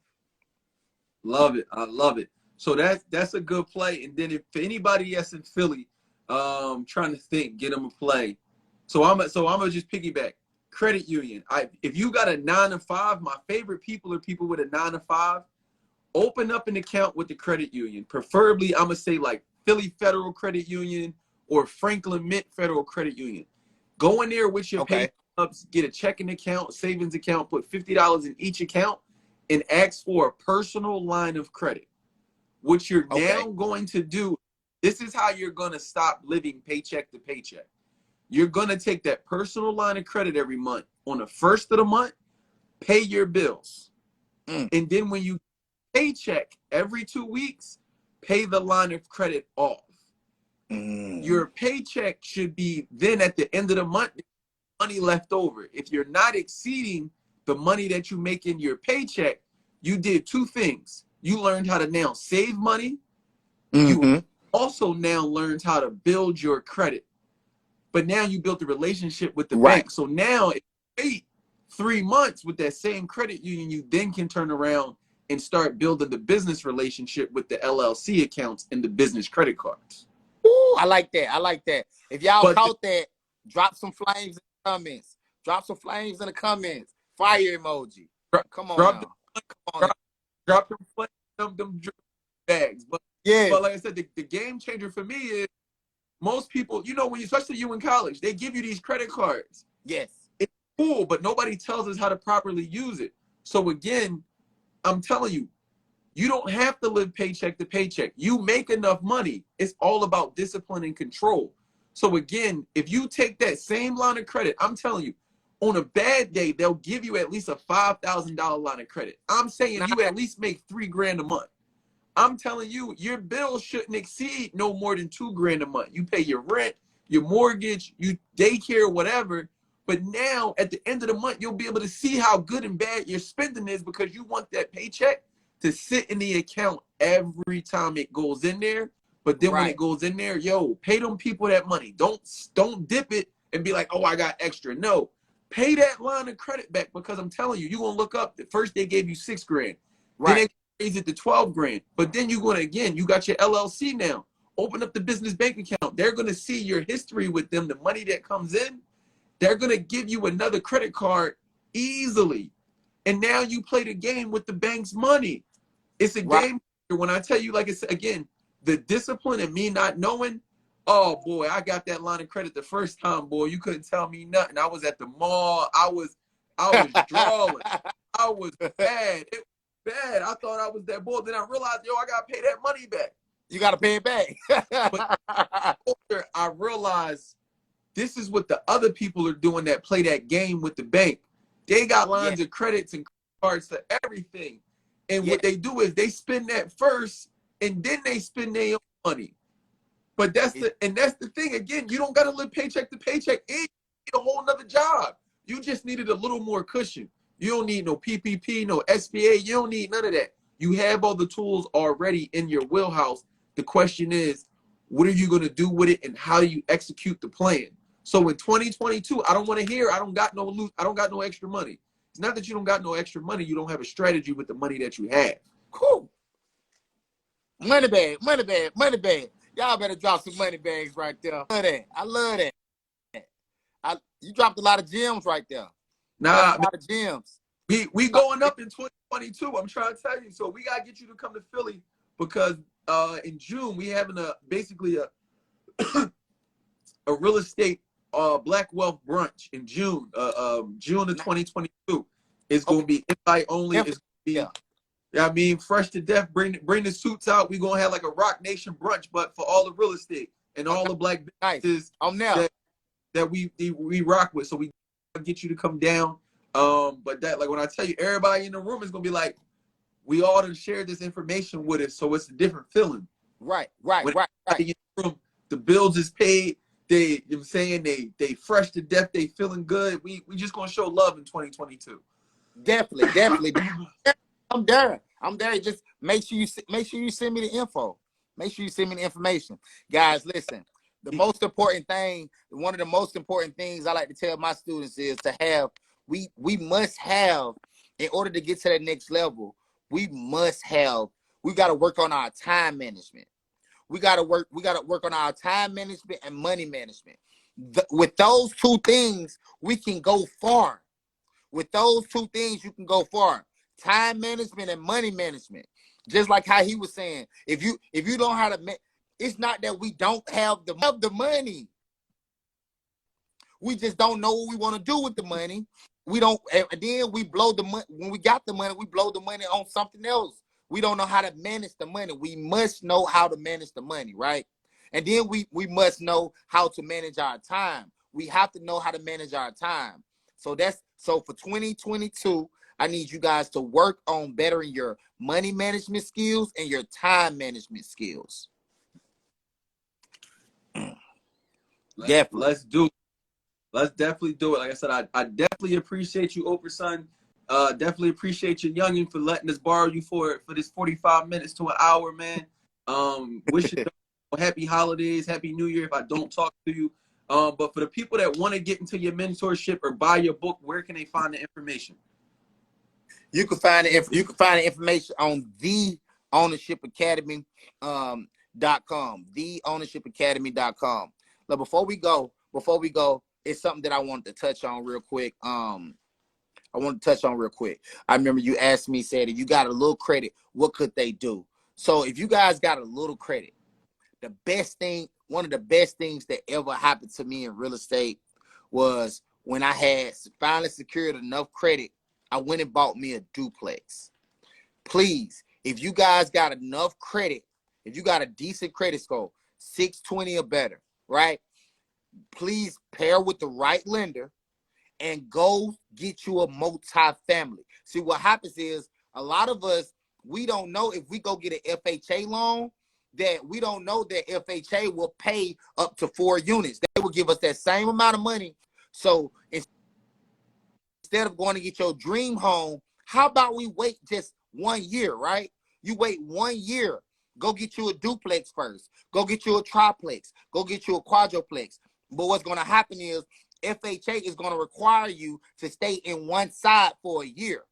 Love it. I love it. So that's a good play. And then if for anybody that's in Philly, trying to think, get them a play. So I'm gonna just piggyback. Credit union. If you got a 9 to 5, my favorite people are people with a 9 to 5. Open up an account with the credit union. Preferably, I'm gonna say like Philly Federal Credit Union or Franklin Mint Federal Credit Union. Go in there with your pay stubs, get a checking account, savings account, put $50 in each account, and ask for a personal line of credit. What you're now going to do, this is how you're going to stop living paycheck to paycheck. You're going to take that personal line of credit every month. On the first of the month, pay your bills. And then when you paycheck every 2 weeks, pay the line of credit off. Your paycheck should be then at the end of the month, money left over. If you're not exceeding the money that you make in your paycheck, you did 2 things. You learned how to now save money. You also now learned how to build your credit. But now you built a relationship with the bank. So now, if you wait 3 months with that same credit union, you then can turn around and start building the business relationship with the LLC accounts and the business credit cards. Ooh, I like that. If y'all caught that, drop some flames in the comments. Fire emoji. Come on now. Drop them flames, them bags. But like I said, the game changer for me is most people, especially you in college, they give you these credit cards. Yes. It's cool, but nobody tells us how to properly use it. So again, I'm telling you, you don't have to live paycheck to paycheck. You make enough money. It's all about discipline and control. So again, if you take that same line of credit, I'm telling you, on a bad day, they'll give you at least a $5,000 line of credit. I'm saying you at least make $3,000 a month. I'm telling you, your bill shouldn't exceed no more than $2,000 a month. You pay your rent, your mortgage, your daycare, whatever. But now at the end of the month, you'll be able to see how good and bad your spending is because you want that paycheck to sit in the account every time it goes in there. But then when it goes in there, pay them people that money. Don't dip it and be like, oh, I got extra. No, pay that line of credit back, because I'm telling you, you're going to look up. At first, they gave you $6,000. Then Right. they raised it to $12,000. But then you're going to, again, you got your LLC now. Open up the business bank account. They're going to see your history with them, the money that comes in. They're going to give you another credit card easily. And now you play the game with the bank's money. It's a Right. game. When I tell you, like it's, again, the discipline and me not knowing, oh boy, I got that line of credit the first time, boy. You couldn't tell me nothing. I was at the mall. I was drawing. I was bad. It was bad. I thought I was that boy. Then I realized, yo, I got to pay that money back. You got to pay it back. But after I realized this is what the other people are doing that play that game with the bank. They got lines of credits and cards for everything. And what they do is they spend that first and then they spend their own money. But that's the thing. Again, you don't got to live paycheck to paycheck. And you need a whole nother job. You just needed a little more cushion. You don't need no PPP, no SBA. You don't need none of that. You have all the tools already in your wheelhouse. The question is, what are you going to do with it and how do you execute the plan? So in 2022, I don't want to hear I don't got no extra money. It's not that you don't got no extra money. You don't have a strategy with the money that you have. Cool. Money bag, money bag, money bag. Y'all better drop some money bags right there. I love that. You dropped a lot of gems right there. Nah, a lot of gems. We going up in 2022. I'm trying to tell you. So we gotta get you to come to Philly because in June we having basically a real estate Black Wealth brunch in June. June of 2022. It's gonna be invite only. It's gonna be, I mean, fresh to death. Bring the suits out. We gonna have like a Rock Nation brunch, but for all the real estate and all the black businesses that we rock with. So we get you to come down. But that, like when I tell you, everybody in the room is gonna be like, we all done shared this information with us, so it's a different feeling. Right. In the room, the bills is paid. They, you know what I'm saying, they fresh to death. They feeling good. We just gonna show love in 2022. Definitely. I'm there. Just make sure you send me the info. Make sure you send me the information, guys. Listen, the most important thing, one of the most important things I like to tell my students is to have. We must have, in order to get to that next level. We got to work on our time management. We got to work on our time management and money management. With those two things, we can go far. With those two things, you can go far. Time management and money management. Just like how he was saying, if you don't know how to, it's not that we don't have the money. We just don't know what we want to do with the money. We don't, and then we blow the money. When we got the money, we blow the money on something else. We don't know how to manage the money. We must know how to manage the money, right? And then we must know how to manage our time. We have to know how to manage our time. So for 2022, I need you guys to work on bettering your money management skills and your time management skills. Let's do it. Let's definitely do it. Like I said, I definitely appreciate you, Oprah son. Definitely appreciate you, youngin, for letting us borrow you for this 45 minutes to an hour, man. Wish you happy holidays, happy New Year if I don't talk to you. But for the people that want to get into your mentorship or buy your book, where can they find the information? You can find the information on theownershipacademy.com. theownershipacademy.com. Now, before we go, it's something that I wanted to touch on real quick. I remember you asked me, said, if you got a little credit, what could they do? So if you guys got a little credit, one of the best things that ever happened to me in real estate was when I had finally secured enough credit, I went and bought me a duplex. Please, if you guys got enough credit, if you got a decent credit score, 620 or better, right? Please pair with the right lender and go get you a multi-family. See, what happens is a lot of us, we don't know if we go get an FHA loan, that we don't know that FHA will pay up to 4 units. They will give us that same amount of money. So instead of going to get your dream home, how about we wait just 1 year, right? You wait 1 year. Go get you a duplex first. Go get you a triplex. Go get you a quadruplex. But what's going to happen is FHA is going to require you to stay in one side for a year.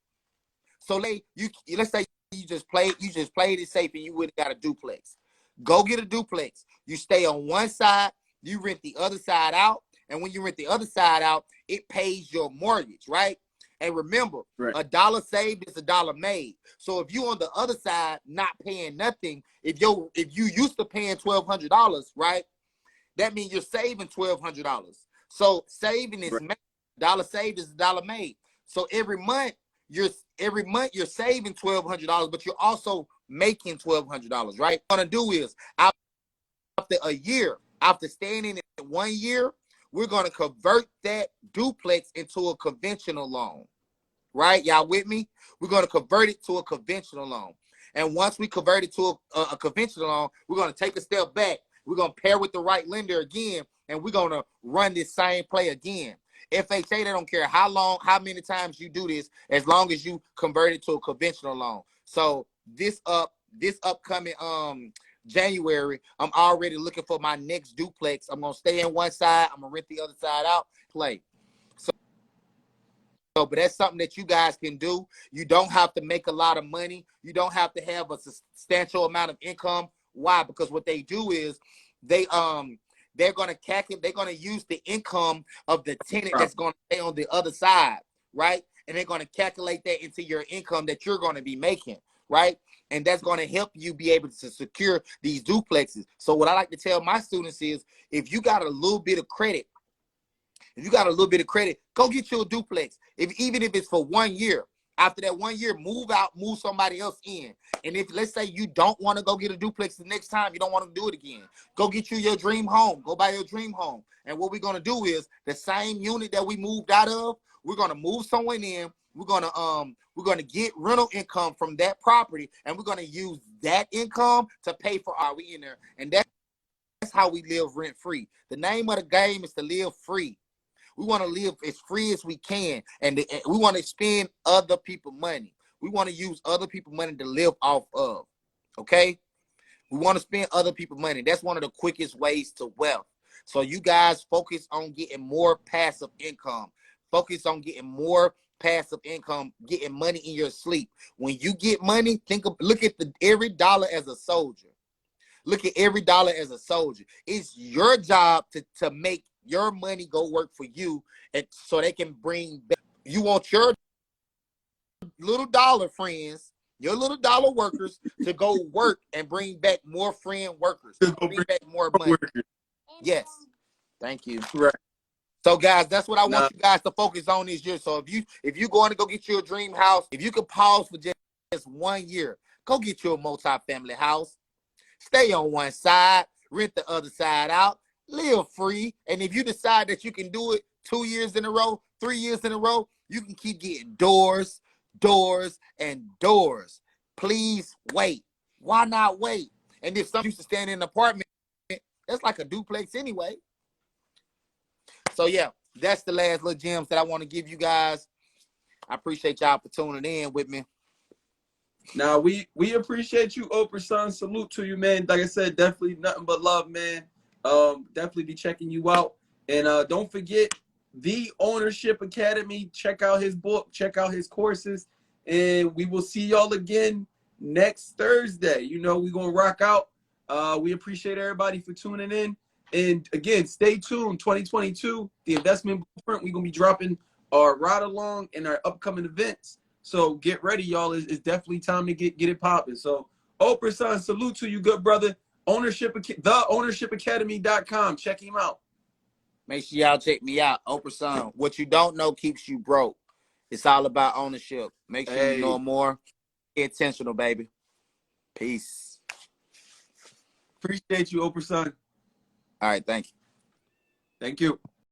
So let's say you just played it safe and you would have got a duplex. Go get a duplex. You stay on one side, you rent the other side out, and when you rent the other side out, it pays your mortgage, right? And remember, Right. a dollar saved is a dollar made. So if you on the other side not paying nothing, if you used to paying $1,200, right? That means you're saving $1,200. So saving is made. Dollar saved is a dollar made. So every month you're saving $1,200, but you're also making $1,200, right? What I'm gonna do is after a year, after staying in it 1 year, we're gonna convert that duplex into a conventional loan. Right? Y'all with me? We're gonna convert it to a conventional loan. And once we convert it to a conventional loan, we're gonna take a step back. We're gonna pair with the right lender again, and we're gonna run this same play again. FHA, they don't care how many times you do this, as long as you convert it to a conventional loan. So this upcoming January, I'm already looking for my next duplex. I'm gonna stay in one side, I'm gonna rent the other side out, play. But that's something that you guys can do. You don't have to make a lot of money. You don't have to have a substantial amount of income. Why? Because what they do is they're gonna they're gonna use the income of the tenant that's gonna stay on the other side, right? And they're gonna calculate that into your income that you're gonna be making, right? And that's gonna help you be able to secure these duplexes. So what I like to tell my students is, if you got a little bit of credit, go get you a duplex. Even if it's for 1 year. After that 1 year, move out, move somebody else in. And if, let's say, you don't want to go get a duplex the next time, you don't want to do it again, go get you your dream home. Go buy your dream home. And what we're going to do is, the same unit that we moved out of, we're going to move someone in. We're going to get rental income from that property, and we're going to use that income to pay for our we in there. And that's how we live rent free. The name of the game is to live free. We want to live as free as we can, and we want to spend other people's money. We want to use other people's money to live off of, okay? We want to spend other people's money. That's one of the quickest ways to wealth. So you guys focus on getting more passive income. Focus on getting more passive income, getting money in your sleep. When you get money, look at every dollar as a soldier. Look at every dollar as a soldier. It's your job to make your money go work for you, and so they can bring back. You want your little dollar friends, your little dollar workers, to go work and bring back more friend workers, bring back more money. Yes, thank you. Right. So guys, that's what I want you guys to focus on this year. So if you're going to go get you a dream house, if you could pause for just 1 year, go get you a multi-family house. Stay on one side, rent the other side out, live free. And if you decide that you can do it 2 years in a row, 3 years in a row, you can keep getting doors, and doors. Please wait. Why not wait? And if some used to stand in an apartment, that's like a duplex anyway. So yeah, that's the last little gems that I want to give you guys. I appreciate y'all for tuning in with me. Now we appreciate you, Oprah son. Salute to you, man. Like I said, definitely nothing but love, man. Definitely be checking you out. And don't forget the Ownership Academy. Check out his book, check out his courses, and we will see y'all again next Thursday. You know, we're gonna rock out. We appreciate everybody for tuning in. And again, stay tuned. 2022, the investment blueprint. We're gonna be dropping our ride along in our upcoming events. So get ready, y'all. It's definitely time to get it popping. So Oprah son, salute to you, good brother. TheOwnershipAcademy.com. Check him out. Make sure y'all check me out. Oprah son. What you don't know keeps you broke. It's all about ownership. Make sure you know more. Be intentional, baby. Peace. Appreciate you, Oprah son. All right, thank you. Thank you.